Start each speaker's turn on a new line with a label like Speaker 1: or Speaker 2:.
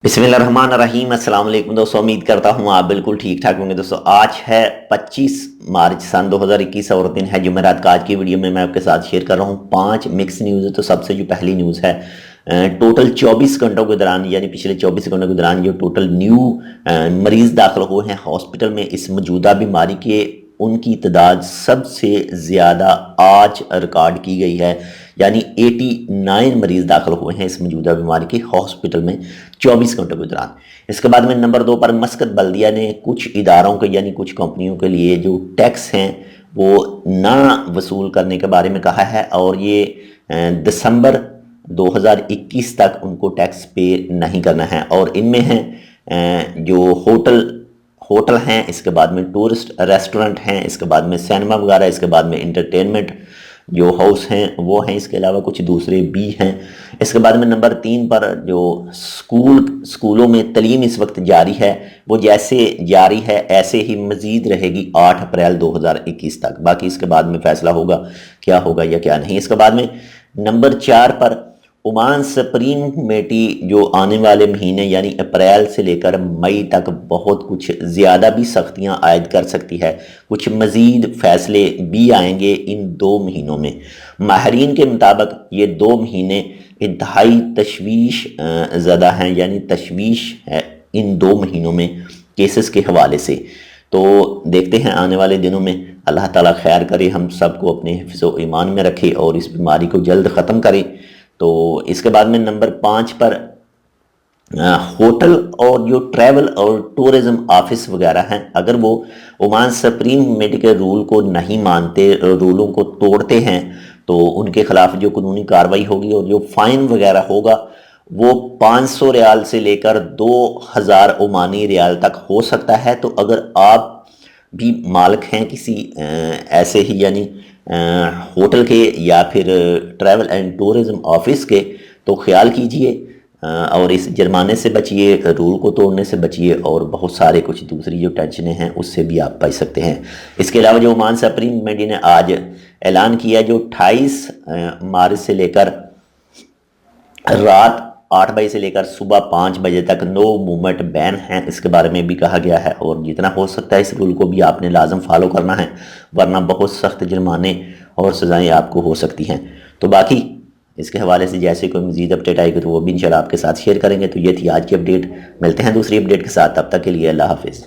Speaker 1: बिस्मिल्लाहिर्रहमानिर्रहीम। अस्सलाम वालेकुम दोस्तों, उम्मीद करता हूँ आप बिल्कुल ठीक ठाक होंगे। दोस्तों आज है 25 मार्च सन 2021 और दिन है जुमेरात का। आज की वीडियो में मैं आपके साथ शेयर कर रहा हूँ 5 मिक्स न्यूज़ है। तो सबसे जो पहली न्यूज़ है, टोटल 24 घंटों के दौरान यानी पिछले 24 घंटों के दौरान जो टोटल न्यू मरीज़ दाखिल हुए हैं हॉस्पिटल में इस मौजूदा बीमारी के, उनकी तादाद सबसे ज़्यादा आज रिकॉर्ड की गई है। यानी 89 मरीज़ दाखिल हुए हैं इस मौजूदा बीमारी के हॉस्पिटल में 24 घंटों के दौरान। इसके बाद में नंबर 2 पर मस्कत बल्दिया ने कुछ इदारों के यानी कुछ कंपनियों के लिए जो टैक्स हैं वो ना वसूल करने के बारे में कहा है और ये दिसंबर 2021 तक उनको टैक्स पे नहीं करना है। और इनमें हैं जो होटल हैं, इसके बाद में टूरिस्ट रेस्टोरेंट हैं, इसके बाद में सिनेमा वगैरह, इसके बाद में इंटरटेनमेंट जो हाउस हैं वो हैं, इसके अलावा कुछ दूसरे भी हैं। इसके बाद में नंबर 3 पर जो स्कूलों में तालीम इस वक्त जारी है वो जैसे जारी है ऐसे ही मज़ीद रहेगी 8 अप्रैल 2021 तक। बाकी इसके बाद में फ़ैसला होगा क्या होगा या क्या नहीं। इसके बाद में नंबर 4 पर ओमान सुप्रीम कमेटी जो आने वाले महीने यानी अप्रैल से लेकर मई तक बहुत कुछ ज़्यादा भी सख्तियां आयद कर सकती है। कुछ मज़ीद फ़ैसले भी आएंगे इन 2 महीनों में। माहरीन के मुताबिक ये 2 महीने इंतहाई तशवीश ज़दा हैं, यानी तशवीश है इन 2 महीनों में केसेस के हवाले से। तो देखते हैं आने वाले दिनों में, अल्लाह ताला खैर करे, हम सबको अपने हिफ्ज़ व ईमान में रखे और इस बीमारी को जल्द ख़त्म करे। तो इसके बाद में नंबर 5 पर होटल और जो ट्रैवल और टूरिज़्म ऑफिस वगैरह हैं, अगर वो ओमान सुप्रीम कमेटी के रूल को नहीं मानते, रूलों को तोड़ते हैं, तो उनके खिलाफ जो कानूनी कार्रवाई होगी और जो फ़ाइन वगैरह होगा वो 500 रियाल से लेकर 2000 ओमानी रियाल तक हो सकता है। तो अगर आप भी मालिक हैं किसी ऐसे ही यानी होटल के या फिर ट्रैवल एंड टूरिज़्म ऑफिस के, तो ख्याल कीजिए और इस जुर्माने से बचिए, रूल को तोड़ने से बचिए और बहुत सारे कुछ दूसरी जो टेंशनें हैं उससे भी आप बच सकते हैं। इसके अलावा जो ओमान सुप्रीम कमेटी ने आज ऐलान किया, जो 28 मार्च से लेकर रात 8 बजे से लेकर सुबह 5 बजे तक नो मूवमेंट बैन है, इसके बारे में भी कहा गया है। और जितना हो सकता है इस रूल को भी आपने लाजम फॉलो करना है, वरना बहुत सख्त जुर्माने और सज़ाएँ आपको हो सकती हैं। तो बाकी इसके हवाले से जैसे कोई मज़ीद अपडेट आएगी तो वो भी इंशाल्लाह आपके साथ शेयर करेंगे। तो ये थी आज की अपडेट। मिलते हैं दूसरी अपडेट के साथ, तब तक के लिए अल्लाह हाफिज़।